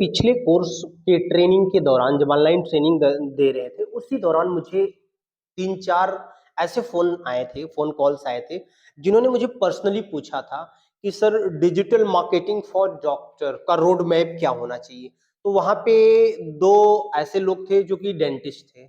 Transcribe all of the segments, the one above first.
पिछले कोर्स के ट्रेनिंग के दौरान जब ऑनलाइन ट्रेनिंग दे रहे थे, उसी दौरान मुझे 3-4 ऐसे फ़ोन कॉल्स आए थे, जिन्होंने मुझे पर्सनली पूछा था कि sir digital marketing for doctor का रोड मैप क्या होना चाहिए? तो वहाँ पे 2 ऐसे लोग थे जो कि डेंटिस्ट थे।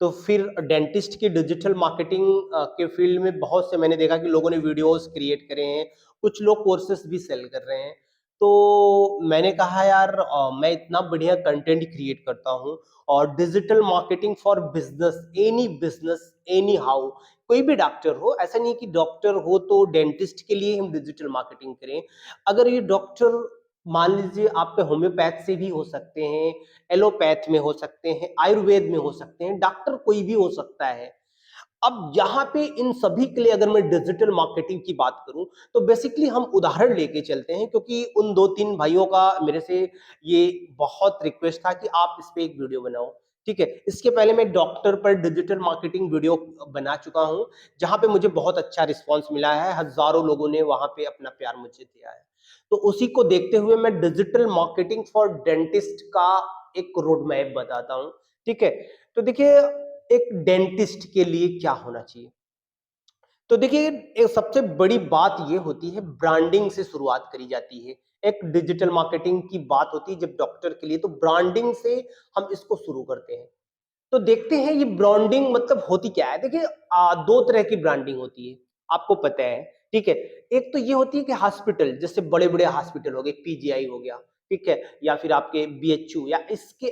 तो फिर डेंटिस्ट की डिजिटल मार्केटिंग के फील्ड में बहुत से मैंने देखा कि लोगों ने वीडियोज़ क्रिएट करे हैं, कुछ लोग कोर्सेज़ भी सेल कर रहे हैं। तो मैंने कहा यार मैं इतना बढ़िया कंटेंट क्रिएट करता हूँ और digital marketing for business any how, कोई भी डॉक्टर हो, ऐसा नहीं है कि डॉक्टर हो तो डेंटिस्ट के लिए हम डिजिटल मार्केटिंग करें। अगर ये डॉक्टर मान लीजिए आपके होम्योपैथ से भी हो सकते हैं, एलोपैथ में हो सकते हैं, आयुर्वेद में हो सकते हैं, डॉक्टर कोई भी हो सकता है। अब यहाँ पे इन सभी के लिए अगर मैं डिजिटल मार्केटिंग की बात करूं तो बेसिकली हम उदाहरण लेके चलते हैं, क्योंकि उन 2-3 भाइयों का मेरे से ये बहुत रिक्वेस्ट था कि आप इस पे एक वीडियो बनाओ। ठीक है, इसके पहले मैं डॉक्टर पर डिजिटल मार्केटिंग वीडियो बना चुका हूं, जहां पे मुझे बहुत अच्छा रिस्पांस मिला है, हजारों लोगों ने वहां पे अपना प्यार मुझे दिया है। तो उसी को देखते हुए मैं डिजिटल मार्केटिंग फॉर डेंटिस्ट का एक रोड मैप बताता हूं। ठीक है, तो देखिए एक डेंटिस्ट के लिए क्या होना चाहिए? तो देखिए एक सबसे बड़ी बात ये होती है, ब्रांडिंग से शुरुआत करी जाती है। एक डिजिटल मार्केटिंग की बात होती है जब डॉक्टर के लिए, तो ब्रांडिंग से हम इसको शुरू करते हैं। तो देखते हैं ये ब्रांडिंग मतलब होती क्या है। देखिए 2 तरह की ब्रांडिंग होती है, आपको पता है, ठीक है। एक तो ये होती है कि हॉस्पिटल, जैसे बड़े-बड़े हॉस्पिटल हो गए, पीजीआई हो गया, ठीक है, या फिर आपके बीएचयू या इसके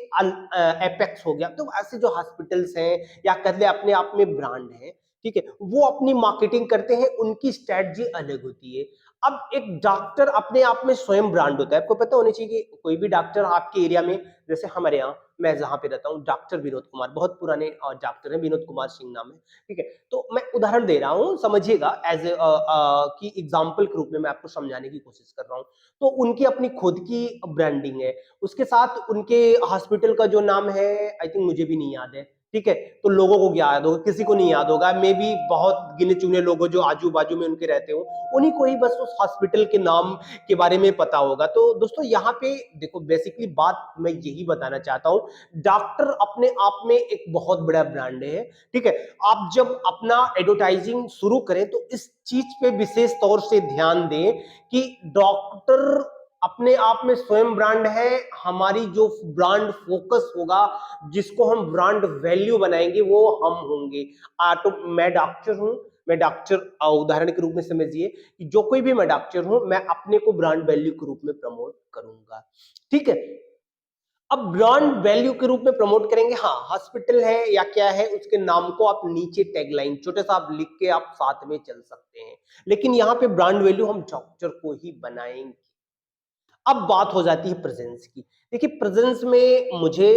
एपेक्स हो गया। तो ऐसे जो हॉस्पिटल्स हैं या कह लें अपने आप में ब्रांड हैं, ठीक है, वो अपनी मार्केटिंग करते हैं, उनकी स्ट्रैटेजी अलग होती है। अब एक डॉक्टर अपने आप में स्वयं ब्रांड होता है। आपको पता होना चाहिए कि कोई भी डॉक्टर आपके एरिया में, जैसे हमारे यहाँ मैं जहाँ पे रहता हूँ, डॉक्टर विनोद कुमार, बहुत पुराने डॉक्टर हैं, विनोद कुमार सिंह नाम है, ठीक है। तो मैं उदाहरण दे रहा हूँ, समझिएगा, एज ए कि एग्जाम्पल के रूप में मैं आपको समझाने की कोशिश कर रहा हूँ। तो उनकी अपनी खुद की ब्रांडिंग है, उसके साथ उनके हॉस्पिटल का जो नाम है, आई थिंक मुझे भी नहीं याद है, ठीक है। तो लोगों को क्या याद होगा, किसी को नहीं याद होगा, मे बी बहुत गिने चुने लोगों जो आजू बाजू में उनके रहते हो, उन्हीं को ही बस उस हॉस्पिटल के नाम के बारे में पता होगा। तो दोस्तों यहाँ पे देखो, बेसिकली बात मैं यही बताना चाहता हूँ, डॉक्टर अपने आप में एक बहुत बड़ा ब्रांड है, ठीक है। आप जब अपना एडवर्टाइजिंग शुरू करें तो इस चीज पे विशेष तौर से ध्यान दें कि डॉक्टर अपने आप में स्वयं ब्रांड है। हमारी जो ब्रांड फोकस होगा, जिसको हम ब्रांड वैल्यू बनाएंगे, वो हम होंगे। तो मैं डॉक्टर हूं, मैं डॉक्टर उदाहरण के रूप में समझिए कि जो कोई भी मैं डॉक्टर हूं, मैं अपने को ब्रांड वैल्यू के रूप में प्रमोट करूंगा, ठीक है। अब ब्रांड वैल्यू के रूप में प्रमोट करेंगे, हाँ, हॉस्पिटल है या क्या है, उसके नाम को आप नीचे टैगलाइन छोटे सा आप लिख के आप साथ में चल सकते हैं, लेकिन यहाँ पे ब्रांड वैल्यू हम डॉक्टर को ही बनाएंगे। अब बात हो जाती है प्रेजेंस की। देखिए प्रेजेंस में मुझे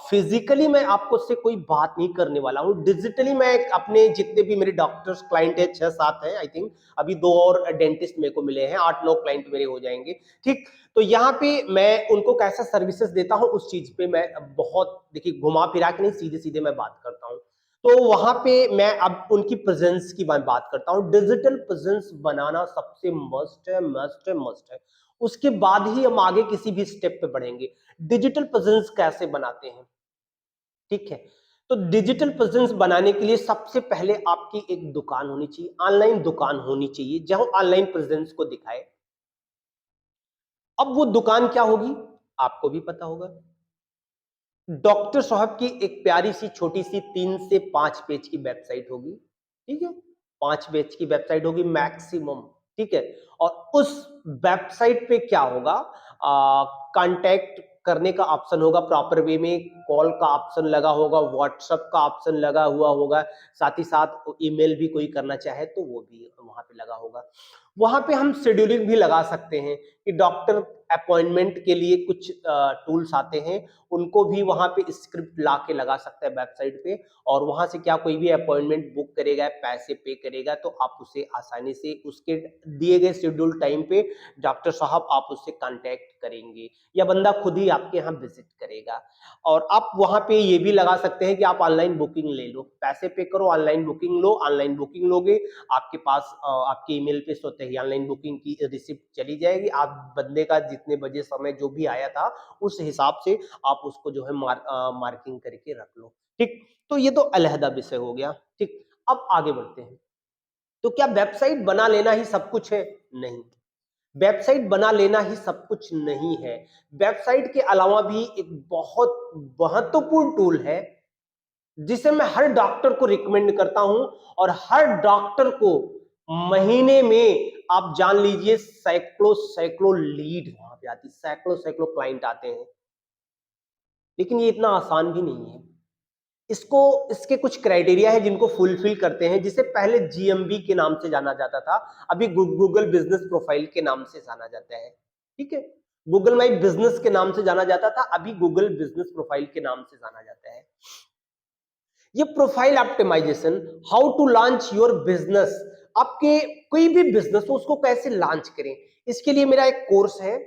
फिजिकली मैं आपको से कोई बात नहीं करने वाला हूँ। डिजिटली मैं अपने जितने भी मेरे डॉक्टर्स क्लाइंट है, 6-7 है आई थिंक, अभी 2 और डेंटिस्ट मेरे को मिले हैं, 8-9 क्लाइंट मेरे हो जाएंगे, ठीक। तो यहाँ पे मैं उनको कैसा सर्विसेज देता हूँ, उस चीज पे मैं बहुत, देखिए, घुमा फिरा के नहीं, सीधे सीधे मैं बात करता हूँ। तो वहां पे मैं अब उनकी प्रेजेंस की मैं बात करता हूँ। डिजिटल प्रेजेंस बनाना सबसे मस्ट है, मस्ट है, मस्ट है। उसके बाद ही हम आगे किसी भी स्टेप पे बढ़ेंगे। डिजिटल प्रेजेंस कैसे बनाते हैं, ठीक है। तो डिजिटल प्रेजेंस बनाने के लिए सबसे पहले आपकी एक दुकान होनी चाहिए, ऑनलाइन दुकान होनी चाहिए, जहां ऑनलाइन प्रेजेंस को दिखाए। अब वो दुकान क्या होगी, आपको भी पता होगा। डॉक्टर साहब की एक प्यारी सी छोटी सी 3 से 5 पेज की वेबसाइट होगी, ठीक है। 5 पेज की वेबसाइट होगी मैक्सिमम, ठीक है। और उस वेबसाइट पे क्या होगा, कांटेक्ट करने का ऑप्शन होगा, प्रॉपर वे में कॉल का ऑप्शन लगा होगा, व्हाट्सएप का ऑप्शन लगा हुआ होगा, साथ ही साथ ईमेल भी कोई करना चाहे तो वो भी वहां पे लगा होगा। वहां पे हम शेड्यूलिंग भी लगा सकते हैं कि डॉक्टर अपॉइंटमेंट के लिए कुछ टूल्स आते हैं, उनको भी वहां पे स्क्रिप्ट ला के लगा सकते हैं वेबसाइट पे। और वहां से क्या, कोई भी अपॉइंटमेंट बुक करेगा, पैसे पे करेगा, तो आप उसे आसानी से उसके दिए गए शेड्यूल टाइम पे डॉक्टर साहब आप उससे कांटेक्ट करेंगे या बंदा खुद ही आपके यहाँ विजिट करेगा। और आप वहां पे ये भी लगा सकते हैं कि आप ऑनलाइन बुकिंग ले लो, पैसे पे करो, ऑनलाइन बुकिंग लो। ऑनलाइन बुकिंग लोगे, आपके पास आपके ईमेल पे स्वतः ही ऑनलाइन बुकिंग की रिसिप्ट चली जाएगी। आप बंदे का जितने बजे समय जो भी आया था उस हिसाब से आप उसको जो है मार्किंग करके रख लो। ठीक, तो ये तो अलहदा विषय हो गया। ठीक, अब आगे बढ़ते हैं। तो क्या वेबसाइट बना लेना ही सब कुछ है? नहीं, वेबसाइट बना लेना ही सब कुछ नहीं है। वेबसाइट के अलावा भी एक बहुत महत्वपूर्ण टूल है जिसे मैं हर डॉक्टर को रिकमेंड करता हूं, और हर डॉक्टर को महीने में आप जान लीजिए सैकड़ों सैकड़ों लीड वहां पे आती, सैकड़ों सैकड़ों क्लाइंट आते हैं। लेकिन ये इतना आसान भी नहीं है। इसको इसके कुछ क्राइटेरिया है जिनको फुलफिल करते हैं, जिसे पहले जीएमबी के नाम से जाना जाता था, अभी गूगल बिजनेस प्रोफाइल के नाम से जाना जाता है। ठीक है, गूगल माई बिजनेस के नाम से जाना जाता था, अभी गूगल बिजनेस प्रोफाइल के नाम से जाना जाता है। ये profile optimization, how to launch your business, आपके कोई भी बिजनेस हो उसको कैसे लॉन्च करें, इसके लिए मेरा एक कोर्स है,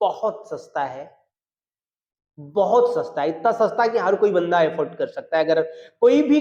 बहुत सस्ता है, बहुत सस्ता है, इतना सस्ता है कि हर कोई बंदा एफोर्ड कर सकता है। अगर कोई भी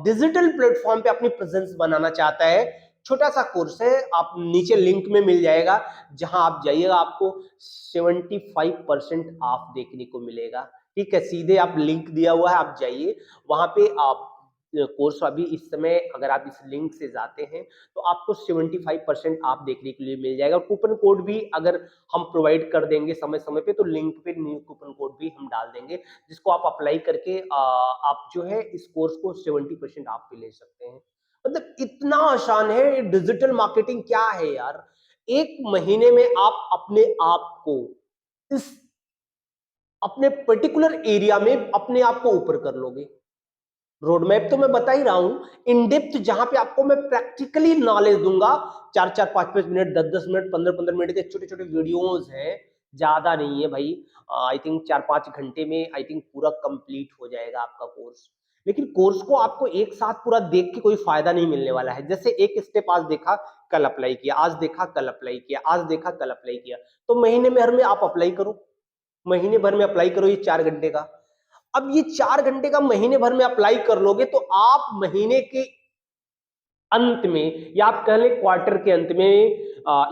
डिजिटल प्लेटफॉर्म पे अपनी प्रेजेंस बनाना चाहता है, छोटा सा कोर्स है, आप नीचे लिंक में मिल जाएगा, जहां आप जाइएगा आपको 75% ऑफ देखने को मिलेगा। ठीक है, सीधे आप लिंक दिया हुआ है, आप जाइए वहां पे। आप कोर्स अभी इस समय अगर आप इस लिंक से जाते हैं तो आपको 75% ऑफ देखने के लिए मिल जाएगा। कूपन कोड भी अगर हम प्रोवाइड कर देंगे समय समय पे, तो लिंक पे न्यू कूपन कोड भी हम डाल देंगे, जिसको आप अप्लाई करके आप जो है इस कोर्स को 70% ऑफ पे ले सकते हैं। मतलब इतना आसान है। डिजिटल मार्केटिंग क्या है यार, एक महीने में आप अपने आप को इस अपने पर्टिकुलर एरिया में अपने आप को ऊपर कर लोगे। रोड मैप तो मैं बता ही रहा हूं, इन डेप्थ जहां पे आपको मैं प्रैक्टिकली नॉलेज दूंगा। 4-4, 5-5 मिनट, 10-10 मिनट, 15-15 मिनट के छोटे छोटे वीडियोस हैं, ज्यादा नहीं है भाई। आई थिंक 4-5 घंटे में आई थिंक पूरा कंप्लीट हो जाएगा आपका कोर्स। लेकिन कोर्स को आपको एक साथ पूरा देख के कोई फायदा नहीं मिलने वाला है। जैसे एक स्टेप आज देखा, कल अप्लाई किया, आज देखा, कल अप्लाई किया, आज देखा, कल अप्लाई किया, तो महीने भर में आप अप्लाई करो, महीने भर में अप्लाई करो ये 4 घंटे का। अब ये 4 घंटे का महीने भर में अप्लाई कर लोगे तो आप महीने के अंत में, या आप कह लें क्वार्टर के अंत में,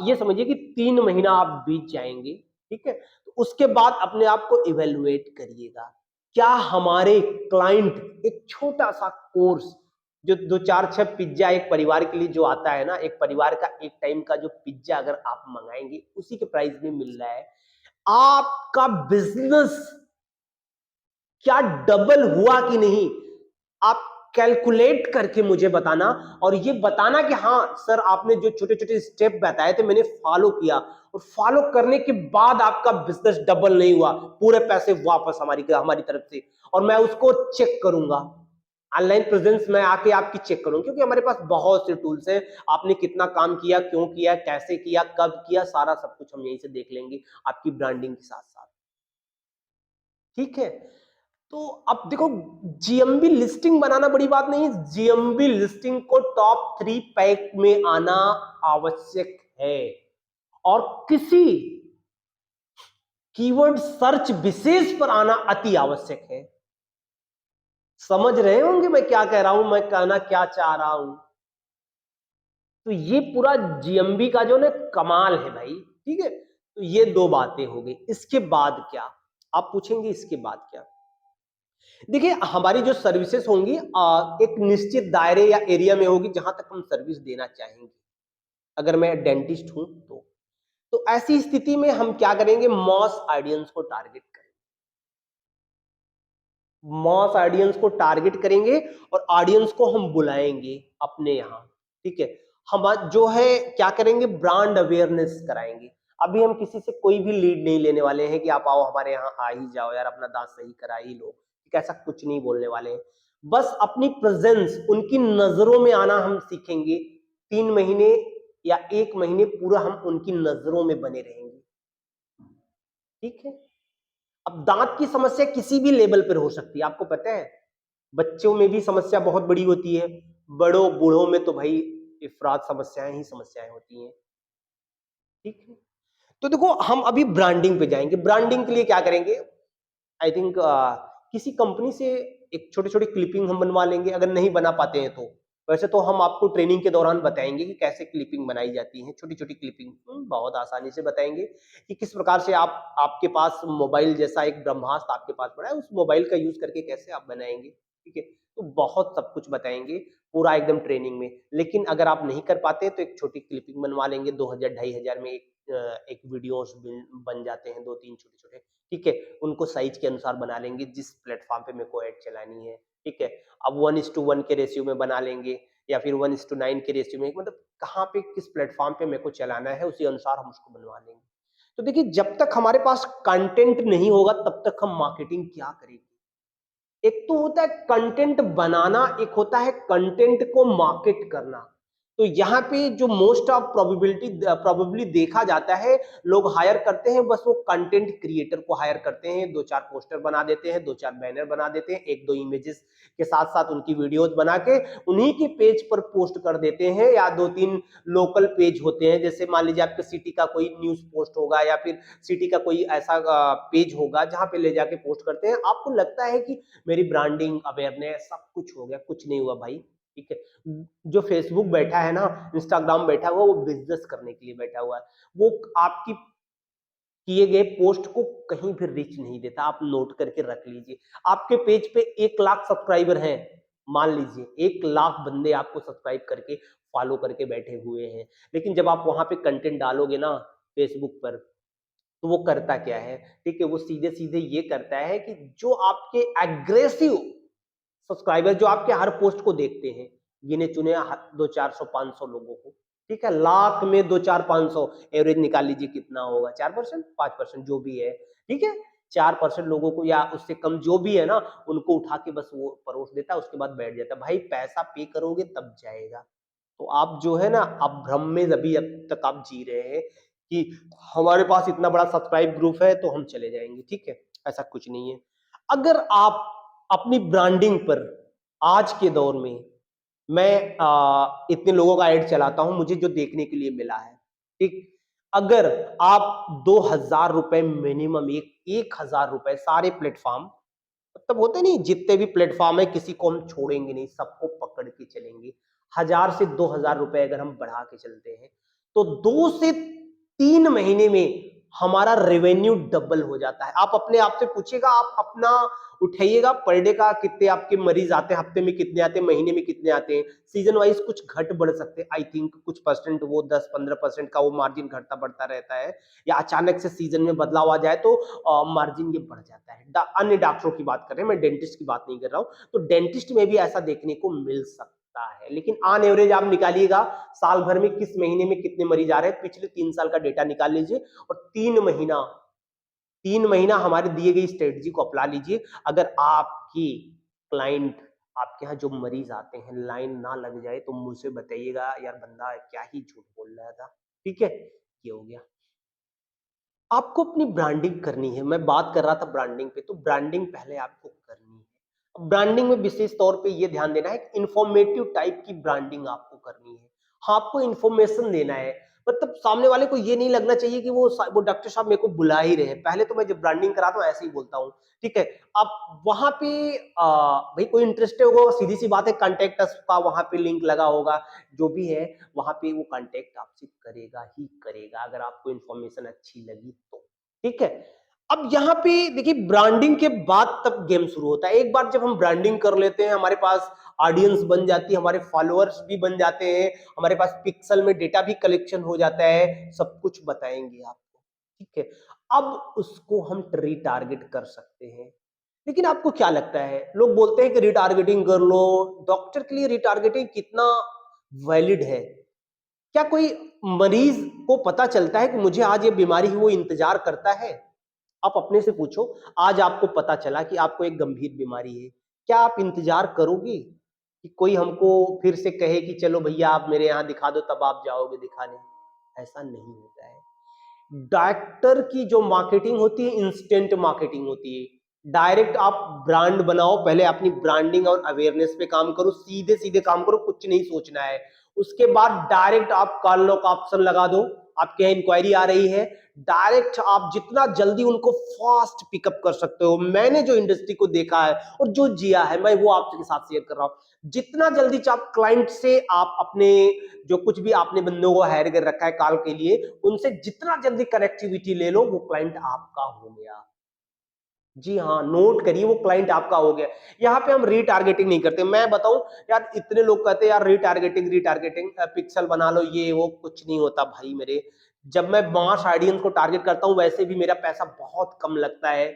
ये समझिए कि 3 महीना आप बीत जाएंगे। ठीक है, तो उसके बाद अपने आप को इवेलुएट करिएगा, क्या हमारे क्लाइंट एक छोटा सा कोर्स, जो 2-4-6 पिज्जा एक परिवार के लिए जो आता है ना, एक परिवार का एक टाइम का जो पिज्जा अगर आप मंगाएंगे उसी के प्राइस में मिल रहा है, आपका बिजनेस क्या डबल हुआ कि नहीं, आप कैलकुलेट करके मुझे बताना। और ये बताना कि हाँ सर, आपने जो छोटे छोटे स्टेप बताए थे मैंने फॉलो किया, और फॉलो करने के बाद आपका बिजनेस डबल नहीं हुआ, पूरे पैसे वापस हमारी हमारी तरफ से, और मैं उसको चेक करूंगा। ऑनलाइन प्रेजेंस में आके आपकी चेक करूंगा, क्योंकि हमारे पास बहुत से टूल्स हैं। आपने कितना काम किया, क्यों किया, कैसे किया, कब किया, सारा सब कुछ हम यहीं से देख लेंगे आपकी ब्रांडिंग के साथ साथ। ठीक है, तो अब देखो, जीएमबी लिस्टिंग बनाना बड़ी बात नहीं है, जीएमबी लिस्टिंग को टॉप 3 पैक में आना आवश्यक है, और किसी कीवर्ड सर्च विशेष पर आना अति आवश्यक है। समझ रहे होंगे मैं क्या कह रहा हूं, मैं कहना क्या चाह रहा हूं। तो ये पूरा जीएमबी का जो ना कमाल है भाई। ठीक है, तो ये 2 बातें हो गई। इसके बाद क्या, आप पूछेंगे इसके बाद क्या। देखिए, हमारी जो सर्विसेज होंगी एक निश्चित दायरे या एरिया में होगी जहां तक हम सर्विस देना चाहेंगे। अगर मैं डेंटिस्ट हूं तो ऐसी स्थिति में हम क्या करेंगे, मॉस ऑडियंस को टारगेट करेंगे, मॉस ऑडियंस को टारगेट करेंगे, और ऑडियंस को हम बुलाएंगे अपने यहाँ। ठीक है, हम जो है क्या करेंगे, ब्रांड अवेयरनेस कराएंगे। अभी हम किसी से कोई भी लीड नहीं लेने वाले हैं कि आप आओ हमारे यहाँ आ ही जाओ यार, अपना दांत सही करा ही लो। ठीक है, ऐसा कुछ नहीं बोलने वाले हैं। बस अपनी प्रेजेंस उनकी नजरों में आना हम सीखेंगे। 3 महीने या 1 महीने पूरा हम उनकी नजरों में बने रहेंगे। ठीक है, अब दांत की समस्या किसी भी लेवल पर हो सकती है, आपको पता है। बच्चों में भी समस्या बहुत बड़ी होती है, बड़ों बूढ़ों में तो भाई इफरात समस्याएं ही समस्याएं होती हैं। ठीक है, तो देखो हम अभी ब्रांडिंग पे जाएंगे। ब्रांडिंग के लिए क्या करेंगे, आई थिंक किसी कंपनी से एक छोटी छोटी क्लिपिंग हम बनवा लेंगे, अगर नहीं बना पाते हैं तो। वैसे तो हम आपको ट्रेनिंग के दौरान बताएंगे कि कैसे क्लिपिंग बनाई जाती है, छोटी छोटी क्लिपिंग बहुत आसानी से बताएंगे कि किस प्रकार से आप, आपके पास मोबाइल जैसा एक ब्रह्मास्त्र आपके पास पड़ा है, उस मोबाइल का यूज करके कैसे आप बनाएंगे, ठीक है। तो बहुत सब कुछ बताएंगे पूरा एकदम ट्रेनिंग में। लेकिन अगर आप नहीं कर पाते तो एक छोटी क्लिपिंग बनवा लेंगे, 2000 2500 में एक वीडियोस बन जाते हैं, दो तीन छोटे छोटे, ठीक है। उनको साइज के अनुसार बना लेंगे जिस प्लेटफॉर्म पे मेरे को ऐड चलानी है, ठीक है। अब 1:1 के रेशियो में बना लेंगे या फिर 1:9 के रेशियो में, मतलब कहाँ पे किस प्लेटफॉर्म पे मेरे को चलाना है उसी अनुसार हम उसको बनवा लेंगे। तो देखिए जब तक हमारे पास कंटेंट नहीं होगा तब तक हम मार्केटिंग क्या करेंगे। एक तो होता है कंटेंट बनाना, एक होता है कंटेंट को मार्केट करना। तो यहाँ पे जो मोस्ट ऑफ प्रोबेबली देखा जाता है, लोग हायर करते हैं, बस वो कंटेंट क्रिएटर को हायर करते हैं, दो चार पोस्टर बना देते हैं, दो चार बैनर बना देते हैं, एक दो इमेजेस के साथ साथ उनकी वीडियोस बना के उन्हीं के पेज पर पोस्ट कर देते हैं, या दो तीन लोकल पेज होते हैं, जैसे मान लीजिए आपके सिटी का कोई न्यूज पोस्ट होगा या फिर सिटी का कोई ऐसा पेज होगा जहां पे ले जाके पोस्ट करते हैं। आपको लगता है कि मेरी ब्रांडिंग अवेयरनेस सब कुछ हो गया, कुछ नहीं हुआ भाई, ठीक है। जो फेसबुक बैठा है ना, इंस्टाग्राम बैठा हुआ, वो बिजनेस करने के लिए बैठा हुआ है। वो आपकी किए गए पोस्ट को कहीं भी रीच नहीं देता, आप नोट करके रख लीजिए। आपके पेज पे 1 लाख सब्सक्राइबर हैं, मान लीजिए 1 लाख बंदे आपको सब्सक्राइब करके फॉलो करके बैठे हुए हैं, लेकिन जब आप वहां पे कंटेंट डालोगे ना फेसबुक पर, तो वो करता क्या है, ठीक है, वो सीधे सीधे ये करता है कि जो आपके एग्रेसिव सब्सक्राइबर, जो आपके हर पोस्ट को देखते हैं, गिने चुने दो चार सौ 500 लोगों को, ठीक है, लाख में दो चार 500, एवरेज निकाल लीजिए कितना होगा, 4%, 5%, जो भी है, ठीक है। 4% लोगों को या उससे कम जो भी है ना, उनको उठा के बस वो परोस देता है, उसके बाद बैठ जाता है। भाई पैसा पे करोगे तब जाएगा। तो आप जो है ना, आप भ्रम में अभी अब तक आप जी रहे हैं कि हमारे पास इतना बड़ा सब्सक्राइब ग्रुप है तो हम चले जाएंगे, ठीक है। ऐसा कुछ नहीं है। अगर आप अपनी ब्रांडिंग पर, आज के दौर में मैं इतने लोगों का ऐड चलाता हूं, मुझे जो देखने के लिए मिला है, ठीक, अगर आप 2,000 रुपए मिनिमम, 1,000 रुपए सारे प्लेटफॉर्म, मतलब होते नहीं, जितने भी प्लेटफॉर्म है किसी को हम छोड़ेंगे नहीं, सबको पकड़ के चलेंगे। 1,000 से 2,000 रुपए अगर हम बढ़ा के चलते हैं तो 2 से 3 महीने में हमारा रेवेन्यू डबल हो जाता है। आप अपने आप से पूछिएगा, आप अपना उठाइएगा, पर डे का कितने आपके मरीज आते हैं, हफ्ते में कितने आते हैं, महीने में कितने आते हैं। सीजन वाइज कुछ घट बढ़ सकते हैं, आई थिंक कुछ परसेंट, वो 10-15% का वो मार्जिन घटता बढ़ता रहता है, या अचानक से सीजन में बदलाव आ जाए तो मार्जिन ये बढ़ जाता है। अन्य डॉक्टरों की बात कर रहे हैं, मैं डेंटिस्ट की बात नहीं कर रहा हूं। तो डेंटिस्ट में भी ऐसा देखने को मिल सकता है, लेकिन ऑन एवरेज आप निकालिएगा साल भर में किस महीने में कितने मरीज आ रहे हैं, पिछले 3 साल का डेटा निकाल लीजिए और 3 महीना हमारे दिए गई स्ट्रेटजी को अपना लीजिए। अगर आपकी क्लाइंट, आपके यहाँ जो मरीज आते हैं, लाइन ना लग जाए तो मुझसे बताइएगा यार बंदा क्या ही झूठ बोल रहा था, ठीक है। ये हो गया। आपको अपनी ब्रांडिंग करनी है, मैं बात कर रहा था ब्रांडिंग पे, तो ब्रांडिंग पहले आपको करनी है। ब्रांडिंग में विशेष तौर पे ये ध्यान देना है कि इंफॉर्मेटिव टाइप की ब्रांडिंग आपको करनी है। हाँ, आपको इंफॉर्मेशन देना है, मतलब सामने वाले को ये नहीं लगना चाहिए कि वो डॉक्टर साहब मेरे को बुला ही रहे हैं। पहले तो मैं जब ब्रांडिंग कराता हूँ ऐसे ही बोलता हूँ, ठीक है। अब वहां पे भाई कोई इंटरेस्टेड होगा, सीधी सी बात है, कॉन्टेक्ट अस का वहां पे लिंक लगा होगा, जो भी है वहां पे वो कांटेक्ट आपसे करेगा ही करेगा, अगर आपको इन्फॉर्मेशन अच्छी लगी तो, ठीक है। अब यहाँ पे देखिए ब्रांडिंग के बाद तब गेम शुरू होता है। एक बार जब हम ब्रांडिंग कर लेते हैं, हमारे पास ऑडियंस बन जाती है, हमारे फॉलोअर्स भी बन जाते हैं, हमारे पास पिक्सल में डेटा भी कलेक्शन हो जाता है, सब कुछ बताएंगे आपको, ठीक है। अब उसको हम रिटारगेट कर सकते हैं। लेकिन आपको क्या लगता है, लोग बोलते हैं कि रिटारगेटिंग कर लो, डॉक्टर के लिए रिटारगेटिंग कितना वैलिड है? क्या कोई मरीज को पता चलता है कि मुझे आज ये बीमारी है, वो इंतजार करता है? आप अपने से पूछो, आज आपको पता चला कि आपको एक गंभीर बीमारी है, क्या आप इंतजार करोगे कि कोई हमको फिर से कहे कि चलो भैया आप मेरे यहाँ दिखा दो, तब आप जाओगे दिखाने? ऐसा नहीं होता है। डॉक्टर की जो मार्केटिंग होती है, इंस्टेंट मार्केटिंग होती है। डायरेक्ट आप ब्रांड बनाओ, पहले अपनी ब्रांडिंग और अवेयरनेस पे काम करो, सीधे सीधे काम करो, कुछ नहीं सोचना है। उसके बाद डायरेक्ट आप कॉल नो का ऑप्शन लगा दो, आपके यहाँ इंक्वायरी आ रही है, डायरेक्ट आप जितना जल्दी उनको फास्ट पिकअप कर सकते हो। मैंने जो इंडस्ट्री को देखा है और जो जिया है, मैं वो आपके साथ शेयर कर रहा हूं। जितना जल्दी आप क्लाइंट से आप अपने जो कुछ भी आपने बंदों को हायर कर रखा है कॉल के लिए, उनसे जितना जल्दी कनेक्टिविटी ले लो, वो क्लाइंट आपका हो गया। जी हाँ, नोट करिए, वो क्लाइंट आपका हो गया। यहाँ पे हम रीटारगेटिंग नहीं करते। मैं बताऊं यार, इतने लोग कहते हैं यार रीटारगेटिंग रीटारगेटिंग, पिक्सल बना लो, ये वो, कुछ नहीं होता भाई मेरे। जब मैं मास ऑडियंस को टारगेट करता हूं, वैसे भी मेरा पैसा बहुत कम लगता है,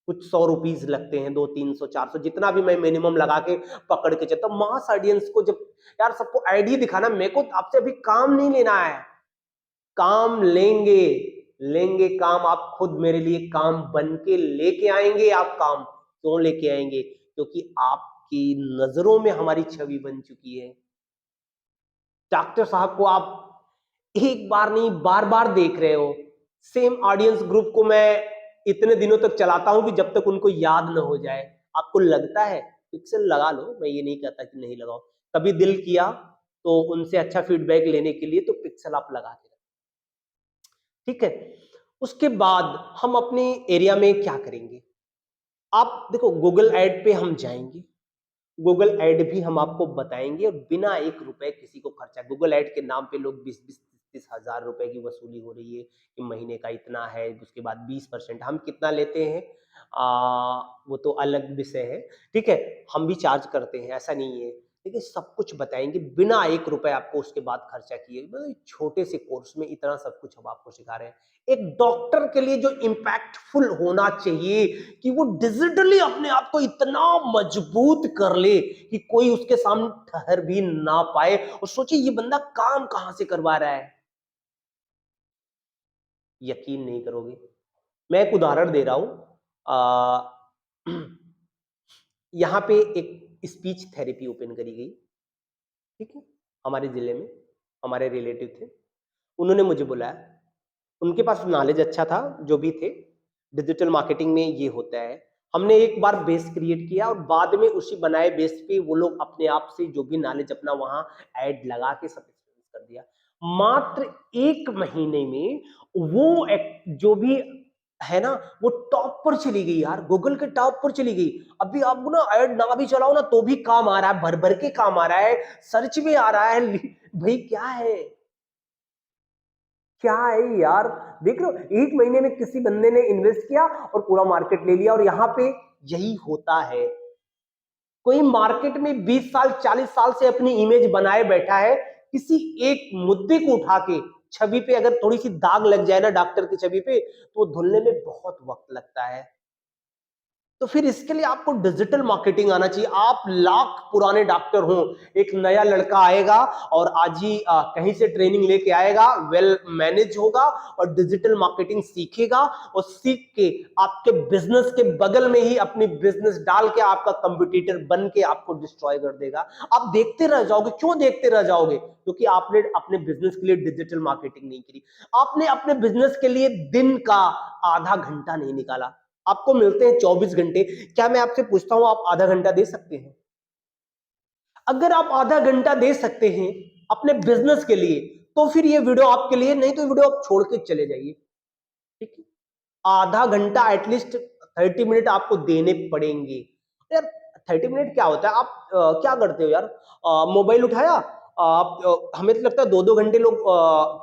कुछ 100 रुपीज लगते हैं, 200, 300, 400, जितना भी मैं मिनिमम लगा के पकड़ के चलता हूं। मास ऑडियंस को जब यार सबको आइडिया दिखाना, मेरे को आपसे अभी काम नहीं लेना है, काम लेंगे, लेंगे काम, आप खुद मेरे लिए काम बन के लेके आएंगे। आप काम क्यों लेके आएंगे? क्योंकि आपकी नजरों में हमारी छवि बन चुकी है। डॉक्टर साहब को आप एक बार नहीं बार बार देख रहे हो। सेम ऑडियंस ग्रुप को मैं इतने दिनों तक चलाता हूं कि जब तक उनको याद ना हो जाए। आपको लगता है पिक्सल लगा लो, मैं ये नहीं कहता कि नहीं लगाओ। कभी दिल किया तो उनसे अच्छा फीडबैक लेने के लिए तो पिक्सल आप लगा के, ठीक है। उसके बाद हम अपने एरिया में क्या करेंगे? आप देखो, गूगल ऐड पे हम जाएंगे, गूगल ऐड भी हम आपको बताएंगे, और बिना 1 रुपए किसी को खर्चा। गूगल ऐड के नाम पे लोग 20-20-30 हजार रुपए की वसूली हो रही है कि महीने का इतना है, उसके बाद 20% हम कितना लेते हैं, वो तो अलग विषय है, ठीक है। हम भी चार्ज करते हैं, ऐसा नहीं है। देखिए, सब कुछ बताएंगे बिना 1 रुपए आपको उसके बाद खर्चा किए। मतलब छोटे से कोर्स में इतना सब कुछ हम आपको सिखा रहे हैं। एक डॉक्टर के लिए जो इम्पैक्टफुल होना चाहिए कि वो डिजिटली अपने आप को इतना मजबूत कर ले कि कोई उसके सामने ठहर भी ना पाए, और सोचिए ये बंदा काम कहां से करवा रहा है। यकीन नहीं करोगे, मैं एक उदाहरण दे रहा हूं। यहाँ पे एक स्पीच थेरेपी ओपन करी गई, ठीक है, हमारे जिले में। हमारे रिलेटिव थे, उन्होंने मुझे बुलाया। उनके पास नॉलेज अच्छा था, जो भी थे, डिजिटल मार्केटिंग में ये होता है। हमने एक बार बेस क्रिएट किया और बाद में उसी बनाए बेस पे वो लोग अपने आप से जो भी नॉलेज अपना वहां ऐड लगा के सब एक्सपीरियंस कर दिया। मात्र 1 महीने में वो जो भी है ना, वो टॉप पर चली गई यार, गूगल के टॉप पर चली गई। अभी आप ना ऐड ना भी चलाओ ना तो भी काम आ रहा है, भर भर के काम आ रहा है, सर्च में आ रहा है। भाई क्या है, क्या है यार? देख रहे हो, 1 महीने में किसी बंदे ने इन्वेस्ट किया और पूरा मार्केट ले लिया। और यहां पे यही होता है, कोई मार्केट में 20 साल 40 साल से अपनी इमेज बनाए बैठा है, किसी एक मुद्दे को उठा के, छवि पे अगर थोड़ी सी दाग लग जाए ना डॉक्टर की छवि पे, तो वो धुलने में बहुत वक्त लगता है। तो फिर इसके लिए आपको डिजिटल मार्केटिंग आना चाहिए। आप लाख पुराने डॉक्टर हो, एक नया लड़का आएगा और आज ही कहीं से ट्रेनिंग लेके आएगा, वेल मैनेज होगा और डिजिटल मार्केटिंग सीखेगा, और सीख के आपके बिजनेस के बगल में ही अपनी बिजनेस डाल के आपका कंपटीटर बन के आपको डिस्ट्रॉय कर देगा। आप देखते रह जाओगे। क्यों देखते रह जाओगे? क्योंकि आपने अपने बिजनेस के लिए डिजिटल मार्केटिंग नहीं करी। आपने अपने बिजनेस के लिए दिन का आधा घंटा नहीं निकाला। आपको मिलते हैं 24 घंटे, क्या मैं आपसे पूछता हूं आप आधा घंटा दे सकते हैं? अगर आप आधा घंटा दे सकते हैं अपने बिजनेस के लिए, तो फिर ये वीडियो आपके लिए, नहीं तो वीडियो आप छोड़ के चले जाइए, ठीक है। आधा घंटा एटलीस्ट 30 मिनट आपको देने पड़ेंगे यार। 30 मिनट क्या होता है? आप क्या करते हो यार? मोबाइल उठाया, आप हमें तो लगता है 2-2 घंटे लोग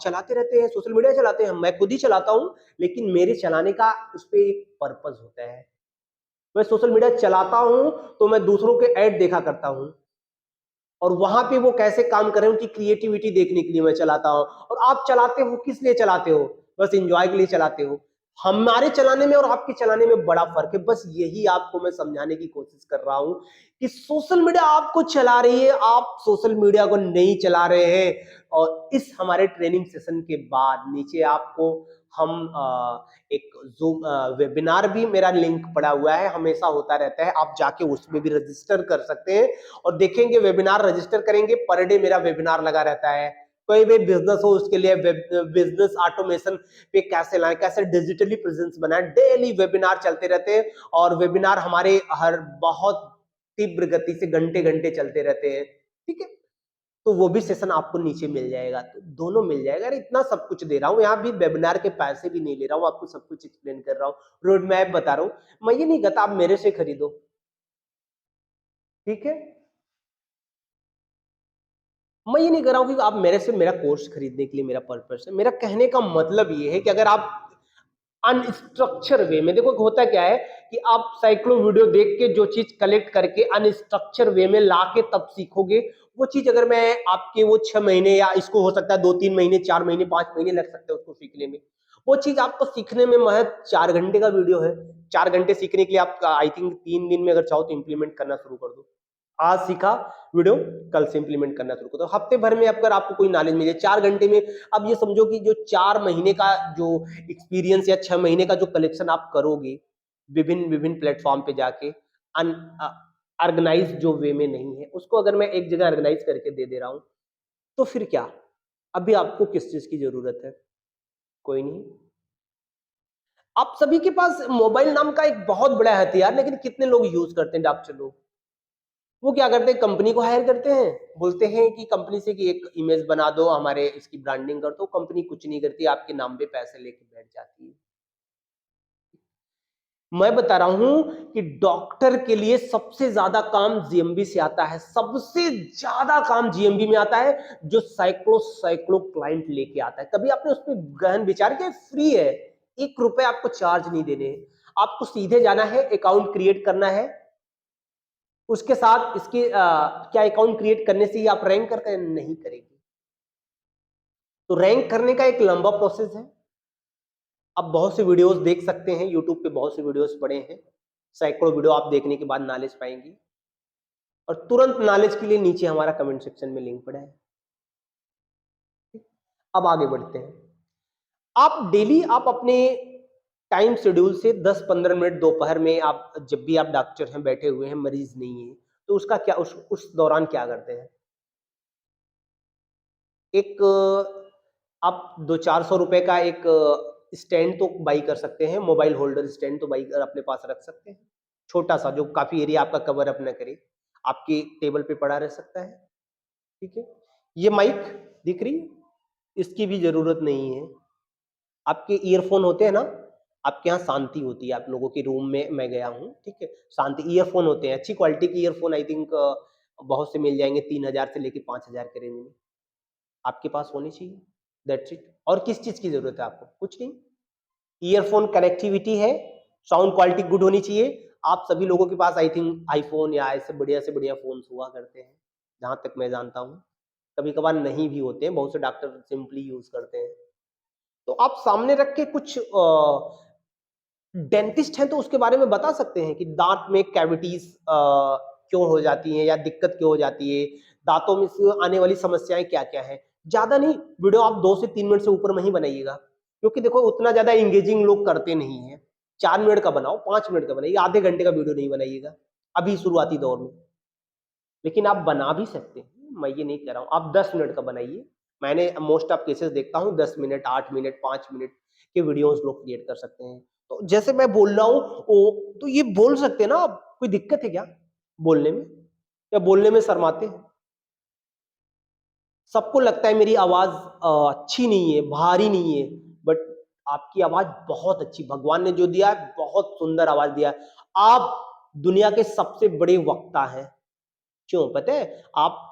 चलाते रहते हैं, सोशल मीडिया चलाते हैं। मैं खुद ही चलाता हूं, लेकिन मेरे चलाने का उस पर एक पर्पज होता है। मैं सोशल मीडिया चलाता हूं तो मैं दूसरों के ऐड देखा करता हूं, और वहां पे वो कैसे काम कर रहे हैं उनकी क्रिएटिविटी देखने के लिए मैं चलाता हूं। और आप चलाते हो किस लिए चलाते हो? बस एंजॉय के लिए चलाते हो। हमारे चलाने में और आपके चलाने में बड़ा फर्क है। बस यही आपको मैं समझाने की कोशिश कर रहा हूं कि सोशल मीडिया आपको चला रही है, आप सोशल मीडिया को नहीं चला रहे हैं। और इस हमारे ट्रेनिंग सेशन के बाद नीचे आपको हम एक जूम वेबिनार भी, मेरा लिंक पड़ा हुआ है, हमेशा होता रहता है, आप जाके उसमें भी रजिस्टर कर सकते हैं और देखेंगे। वेबिनार रजिस्टर करेंगे, पर डे मेरा वेबिनार लगा रहता है। कोई भी बिजनेस हो उसके लिए बिजनेस ऑटोमेशन पे कैसे लाएं, कैसे डिजिटली प्रेजेंस बनाएं, डेली वेबिनार चलते रहते हैं। और वेबिनार हमारे हर बहुत तीव्र गति से घंटे घंटे चलते रहते हैं, ठीक है। तो वो भी सेशन आपको नीचे मिल जाएगा, तो दोनों मिल जाएगा। अरे इतना सब कुछ दे रहा हूँ, यहाँ भी वेबिनार के पैसे भी नहीं ले रहा हूँ, आपको सब कुछ एक्सप्लेन कर रहा हूँ, रोड मैप बता रहा हूँ। मैं ये नहीं कहता आप मेरे से खरीदो, ठीक है? मैं ये नहीं कर रहा हूँ कि आप मेरे से मेरा कोर्स खरीदने के लिए मेरा पर्पस है। मेरा कहने का मतलब ये है कि अगर आप अनस्ट्रक्चर वे में, देखो होता क्या है कि आप सैकड़ों वीडियो देख के जो चीज कलेक्ट करके अनस्ट्रक्चर वे में ला के तब सीखोगे, वो चीज अगर मैं आपके वो 6 महीने, या इसको हो सकता है 2-3 महीने, 4 महीने, 5 महीने लग सकते हैं उसको सीखने में, वो चीज आपको सीखने में महज 4 घंटे का वीडियो है। 4 घंटे सीखने के लिए आप आई थिंक 3 दिन में अगर चाहो तो इंप्लीमेंट करना शुरू कर दो। आज सीखा वीडियो, कल से इंप्लीमेंट करना शुरू करो, हफ्ते भर में अगर आपको कोई नॉलेज मिले 4 घंटे में। अब ये समझो कि जो 4 महीने का जो एक्सपीरियंस या 6 महीने का जो कलेक्शन आप करोगे विभिन्न विभिन्न प्लेटफॉर्म पे जाके, ऑर्गेनाइज जो वे में नहीं है उसको अगर मैं एक जगह ऑर्गेनाइज करके दे दे रहा हूं, तो फिर क्या? अभी आपको किस चीज की जरूरत है? कोई नहीं। आप सभी के पास मोबाइल नाम का एक बहुत बड़ा हथियार, लेकिन कितने लोग यूज करते हैं? डॉक्टर लोग, वो क्या करते हैं, कंपनी को हायर करते हैं, बोलते हैं कि कंपनी से कि एक इमेज बना दो, हमारे इसकी ब्रांडिंग कर दो। कंपनी कुछ नहीं करती, आपके नाम पे पैसे लेके बैठ जाती है। मैं बता रहा हूं कि डॉक्टर के लिए सबसे ज्यादा काम जीएमबी से आता है, सबसे ज्यादा काम जीएमबी में आता है, जो सैकड़ों सैकड़ों क्लाइंट लेके आता है। कभी आपने उस पर गहन विचार किया? फ्री है, 1 रुपए आपको चार्ज नहीं देने हैं। आपको सीधे जाना है, अकाउंट क्रिएट करना है, उसके साथ इसके क्या अकाउंट क्रिएट करने से ही आप रैंक करके नहीं करेंगे। तो रैंक करने का एक लंबा प्रोसेस है। आप बहुत से वीडियोस देख सकते हैं, यूट्यूब पे बहुत से वीडियोस पड़े हैं, सैकड़ों वीडियो आप देखने के बाद नॉलेज पाएंगे। और तुरंत नॉलेज के लिए नीचे हमारा कमेंट सेक्शन में लिंक पड़ा है। अब आगे बढ़ते हैं। आप डेली आप अपने टाइम शेड्यूल से 10-15 मिनट दोपहर में, आप जब भी आप डॉक्टर हैं, बैठे हुए हैं, मरीज नहीं है, तो उसका क्या, उस दौरान क्या करते हैं? एक आप 200-400 रुपए का एक स्टैंड तो बाई कर सकते हैं, मोबाइल होल्डर स्टैंड तो बाई कर अपने पास रख सकते हैं, छोटा सा, जो काफी एरिया आपका कवर अप न करे, आपके टेबल पे पड़ा रह सकता है, ठीक है? ये माइक दिख रही है, इसकी भी जरूरत नहीं है। आपके ईयरफोन होते हैं ना, आपके यहाँ शांति होती है, आप लोगों के रूम में मैं गया हूँ, ठीक है, शांति ईयरफोन होते हैं, अच्छी क्वालिटी के ईयरफोन, आई थिंक बहुत से मिल जाएंगे 3,000 से लेके 5,000 के रेंज में, आपके पास होनी चाहिए। That's it. और किस चीज की जरूरत है आपको? कुछ नहीं। ईयरफोन कनेक्टिविटी है, साउंड क्वालिटी गुड होनी चाहिए। आप सभी लोगों के पास आई थिंक आईफोन या ऐसे बढ़िया फोन हुआ करते हैं, जहां तक मैं जानता हूँ। कभी कभार नहीं भी होते हैं, बहुत से डॉक्टर सिंपली यूज करते हैं। तो आप सामने रख के कुछ डेंटिस्ट हैं तो उसके बारे में बता सकते हैं कि दांत में कैविटीज क्यों हो जाती हैं, या दिक्कत क्यों हो जाती है, दांतों में से आने वाली समस्याएं क्या क्या है। ज्यादा नहीं, वीडियो आप 2 से 3 मिनट से ऊपर में ही बनाइएगा, क्योंकि देखो उतना ज्यादा इंगेजिंग लोग करते नहीं है। 4 मिनट का बनाओ, 5 मिनट का बनाइए, आधे घंटे का वीडियो नहीं बनाइएगा अभी शुरुआती दौर में। लेकिन आप बना भी सकते हैं, मैं ये नहीं कह रहा हूँ, आप 10 मिनट का बनाइए। मैंने मोस्ट ऑफ केसेस देखता हूँ 10 मिनट, 8 मिनट, 5 मिनट के वीडियोस लोग क्रिएट कर सकते हैं। तो जैसे मैं बोल रहा हूँ, तो ये बोल सकते हैं ना आप, कोई दिक्कत है क्या बोलने में, या बोलने में शर्माते हैं? सबको लगता है मेरी आवाज अच्छी नहीं है, भारी नहीं है, बट आपकी आवाज बहुत अच्छी, भगवान ने जो दिया है बहुत सुंदर आवाज दिया है। आप दुनिया के सबसे बड़े वक्ता हैं। क्यों पता है? आप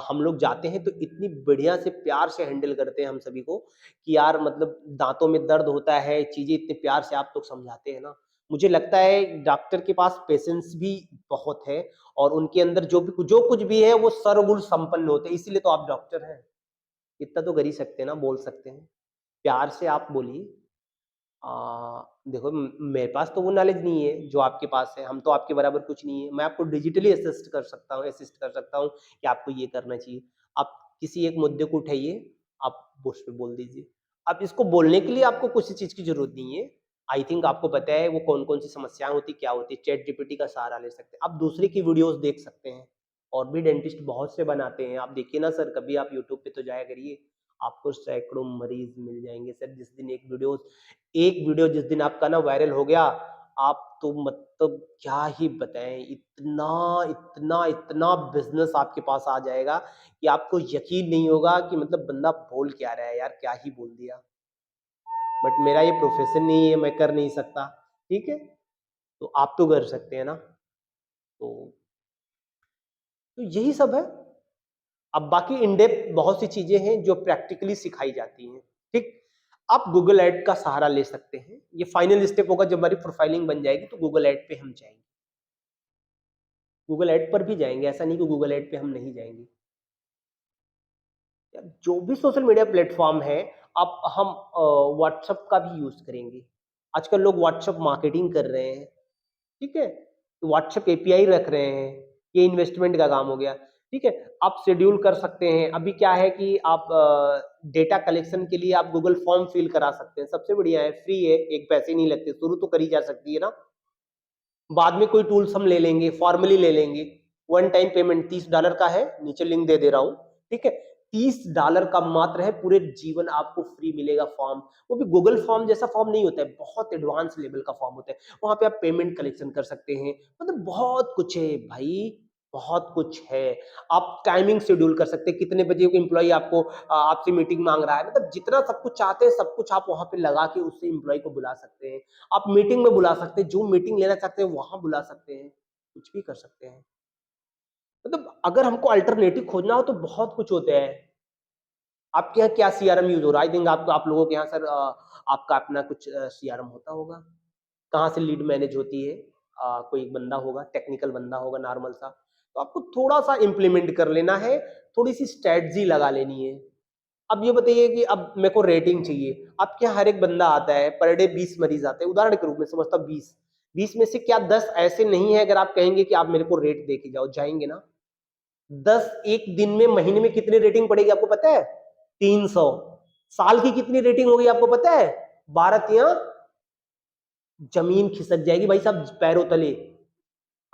हम लोग जाते हैं तो इतनी बढ़िया से प्यार से हैंडल करते हैं हम सभी को, कि यार मतलब दांतों में दर्द होता है, चीजें इतने प्यार से आप लोग समझाते हैं ना। मुझे लगता है डॉक्टर के पास पेशेंस भी बहुत है, और उनके अंदर जो कुछ भी है वो सर्वगुण संपन्न होते हैं, इसीलिए तो आप डॉक्टर हैं। इतना तो कर ही सकते हैं ना, बोल सकते हैं, प्यार से आप बोलिए। देखो मेरे पास तो वो नॉलेज नहीं है जो आपके पास है, हम तो आपके बराबर कुछ नहीं है। मैं आपको डिजिटली असिस्ट कर सकता हूँ कि आपको ये करना चाहिए। आप किसी एक मुद्दे को उठाइए, आप उस पे बोल दीजिए। अब इसको बोलने के लिए आपको किसी चीज की जरूरत नहीं है। आई थिंक आपको पता है वो कौन कौन सी समस्याएं होती, क्या होती है। चैट जीपीटी का सहारा ले सकते हैं, आप दूसरे की वीडियोस देख सकते हैं, और भी डेंटिस्ट बहुत से बनाते हैं। आप देखिए ना सर, कभी आप यूट्यूब पे तो जाया करिए, आपको सैकड़ों मरीज मिल जाएंगे सर। जिस दिन एक वीडियो जिस दिन आपका ना वायरल हो गया, आप तो मतलब क्या ही बताएँ, इतना, इतना, इतना बिज़नेस आपके पास आ जाएगा कि आपको यकीन नहीं होगा कि मतलब बंदा बोल क्या रहा है यार, क्या ही बोल दिया। बट मेरा ये प्रोफ़ेशन नहीं है, मैं कर नहीं सकता, ठीक है? तो आप तो कर सकते हैं ना? तो यही सब है। अब बाकी इन डेप्थ बहुत सी चीज़ें हैं जो प्रैक्टिकली सिखाई जाती हैं, ठीक? आप गूगल ऐड का सहारा ले सकते हैं। ये फाइनल स्टेप होगा जब हमारी प्रोफाइलिंग बन जाएगी तो गूगल ऐड पे हम जाएँगे। गूगल ऐड पर भी जाएँगे, ऐसा नहीं कि गूगल ऐड पे हम नहीं जाएँगे। यार जो भी सोशल मीडिया प्लेटफ़ॉर्म है, आप हम व्हाट्सएप का भी यूज़ करेंगे। आजकल लोग व्हाट्सएप मार्केटिंग कर रहे हैं, ठीक है? तो व्हाट्सएप एपीआई रख रहे हैं, ये इन्वेस्टमेंट का काम हो गया, ठीक है? आप शेड्यूल कर सकते हैं, अभी क्या है कि आप डेटा कलेक्शन के लिए आप गूगल फॉर्म फिल करा सकते हैं, सबसे बढ़िया है, फ्री है, एक पैसे नहीं लगते, शुरू तो करी जा सकती है ना? बाद में कोई टूल्स हम ले लेंगे, फॉर्मली ले लेंगे, वन टाइम पेमेंट $30 का है, नीचे लिंक दे दे रहा हूँ, ठीक है? $30 का मात्र है, पूरे जीवन आपको फ्री मिलेगा फॉर्म, वो भी गूगल फॉर्म जैसा फॉर्म नहीं होता है, बहुत एडवांस लेवल का फॉर्म होता है, वहाँ पे आप पेमेंट कलेक्शन कर सकते हैं, मतलब बहुत कुछ है भाई, बहुत कुछ है। आप टाइमिंग शेड्यूल कर सकते हैं, कितने बजे को एम्प्लॉयी आपको आपसे मीटिंग माँग रहा है, मतलब जितना सब कुछ चाहते हैं, सब कुछ आप वहाँ पे लगा के उससे एम्प्लॉयी को बुला सकते हैं। आप मीटिंग में बुला सकते हैं, जो मीटिंग लेना चाहते हैं वहाँ बुला सकते हैं, कुछ भी कर सकते हैं। मतलब अगर हमको अल्टरनेटिव खोजना हो तो बहुत कुछ होता है। आपके यहाँ क्या सीआरएम यूज़ हो रहा है? आई थिंक आप लोगों के यहाँ सर आपका अपना कुछ सीआरएम होता होगा। कहाँ से लीड मैनेज होती है? कोई एक बंदा होगा, टेक्निकल बंदा होगा नॉर्मल सा। तो आपको थोड़ा-सा इम्प्लीमेंट कर लेना है, थोड़ी-सी स्ट्रैटेजी लगा लेनी है। अब ये बताइए कि अब मेरे को रेटिंग चाहिए। आपके यहाँ हर एक बंदा आता है, पर डे 20 मरीज़ आते हैं, उदाहरण के रूप में समझता हूँ 20। 20 में से क्या 10 ऐसे नहीं है अगर आप कहेंगे कि आप मेरे को रेट दे के जाओ, जाएँगे ना? 10 एक दिन में, महीने में कितनी रेटिंग पड़ेगी आपको पता है? 300। साल की कितनी रेटिंग होगी आपको पता है? 12 तिया ज़मीन खिसक जाएगी भाई साहब पैरों तले।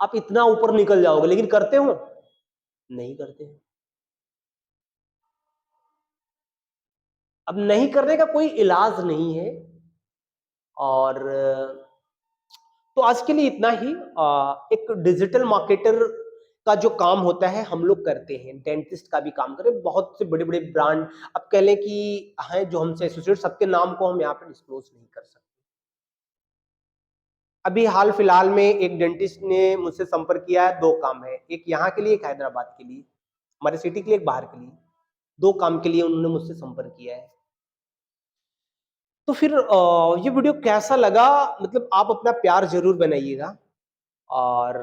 आप इतना ऊपर निकल जाओगे, लेकिन करते हो? नहीं करते हैं। अब नहीं करने का कोई इलाज नहीं है और तो आज के लिए इतना ही। एक डिजिटल मार्केटर का जो काम होता है हम लोग करते हैं, डेंटिस्ट का भी काम करें, बहुत से बड़े-बड़े ब्रांड अब कह लें कि हैं जो हमसे एसोसिएट, सबके नाम को हम यहाँ पे डिस्क्लोज़ नहीं कर सकते। अभी हाल-फिलहाल में एक डेंटिस्ट ने मुझसे संपर्क किया है, 2 काम है, एक यहाँ के लिए, एक हैदराबाद के लिए, हमारी सिटी के लिए, एक बाहर के लिए। 2 काम के लिए उन्होंने मुझसे संपर्क किया है। तो फिर ये वीडियो कैसा लगा मतलब आप अपना प्यार ज़रूर बनाइएगा। और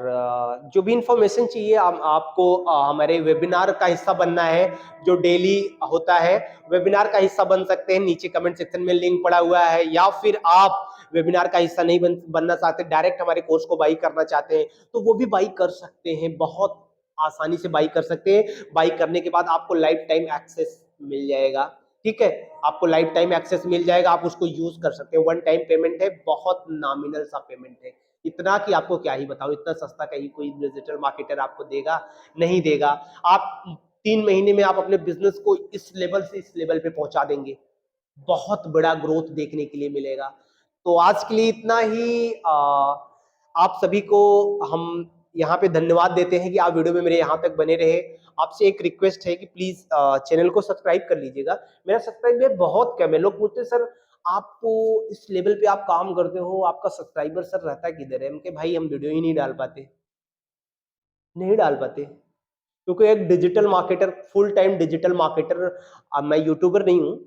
जो भी इन्फॉर्मेशन चाहिए आपको हमारे वेबिनार का हिस्सा बनना है जो डेली होता है, वेबिनार का हिस्सा बन सकते हैं, नीचे कमेंट सेक्शन में लिंक पड़ा हुआ है, या फिर आप वेबिनार का हिस्सा नहीं बनना चाहते, डायरेक्ट हमारे कोर्स को बाई करना चाहते हैं तो वो भी बाई कर सकते हैं, बहुत आसानी से बाई कर सकते हैं। बाई करने के बाद आपको लाइफ टाइम एक्सेस मिल जाएगा, ठीक है? आपको लाइफ टाइम एक्सेस मिल जाएगा, आप उसको यूज कर सकते हैं। वन टाइम पेमेंट है, बहुत नॉमिनल सा पेमेंट है, इतना कि आपको क्या ही बताऊं, इतना सस्ता कहीं कोई डिजिटल मार्केटर आपको देगा नहीं देगा। आप 3 महीने में आप अपने बिजनेस को इस लेवल से इस लेवल पे पहुंचा देंगे, बहुत बड़ा ग्रोथ देखने के लिए मिलेगा। तो आज के लिए इतना ही। आप सभी को हम यहाँ पे धन्यवाद देते हैं कि आप वीडियो में मेरे यहाँ तक बने रहे। आपसे एक रिक्वेस्ट है कि प्लीज चैनल को सब्सक्राइब कर लीजिएगा। मेरा सब्सक्राइबर बहुत कम है, लोग पूछते हैं सर आपको इस लेवल पे आप काम करते हो, आपका सब्सक्राइबर सर रहता किधर है? उनके भाई हम वीडियो ही नहीं डाल पाते, नहीं डाल पाते, क्योंकि एक digital marketer, full time digital marketer, अब मैं यूट्यूबर नहीं हूँ,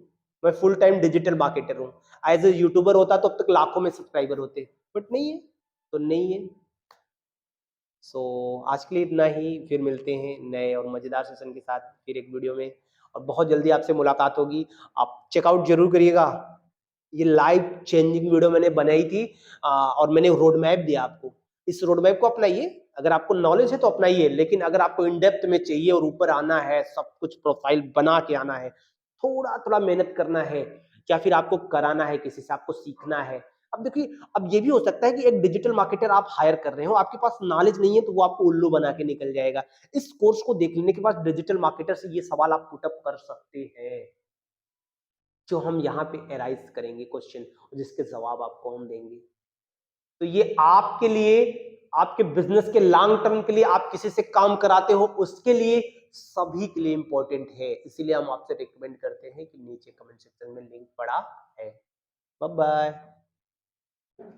मैं फुल टाइम डिजिटल मार्केटर हूँ। एज ए यूट्यूबर होता तो अब तक लाखों में सब्सक्राइबर होते, बट नहीं है, तो नहीं है। सो आज के लिए इतना ही, फिर मिलते हैं नए और मजेदार सेशन के साथ फिर एक वीडियो में, और बहुत जल्दी आपसे मुलाकात होगी। आप चेकआउट जरूर करिएगा, ये लाइफ चेंजिंग वीडियो मैंने बनाई थी और मैंने रोड मैप दिया आपको, इस रोड मैप को अपनाइए। अगर आपको नॉलेज है तो अपनाइए, लेकिन अगर आपको इन डेप्थ में चाहिए और ऊपर आना है, सब कुछ प्रोफाइल बना के आना है, थोड़ा थोड़ा मेहनत करना है, या फिर आपको कराना है किसी से, आपको सीखना है। अब देखिए, अब ये भी हो सकता है कि एक डिजिटल मार्केटर आप हायर कर रहे हो, आपके पास नॉलेज नहीं है तो वो आपको उल्लू बना के निकल जाएगा। इस कोर्स को देख लेने के बाद डिजिटल मार्केटर से ये सवाल आप पुटअप कर सकते हैं, जो हम यहाँ पे एराइज करेंगे क्वेश्चन, जिसके जवाब आपको हम देंगे। तो ये आपके लिए, आपके बिजनेस के लॉन्ग टर्म के लिए, आप किसी से काम कराते हो उसके लिए, सभी के लिए इंपॉर्टेंट है। इसीलिए हम आपसे रिकमेंड करते हैं कि नीचे कमेंट सेक्शन में लिंक पड़ा है। Bye bye.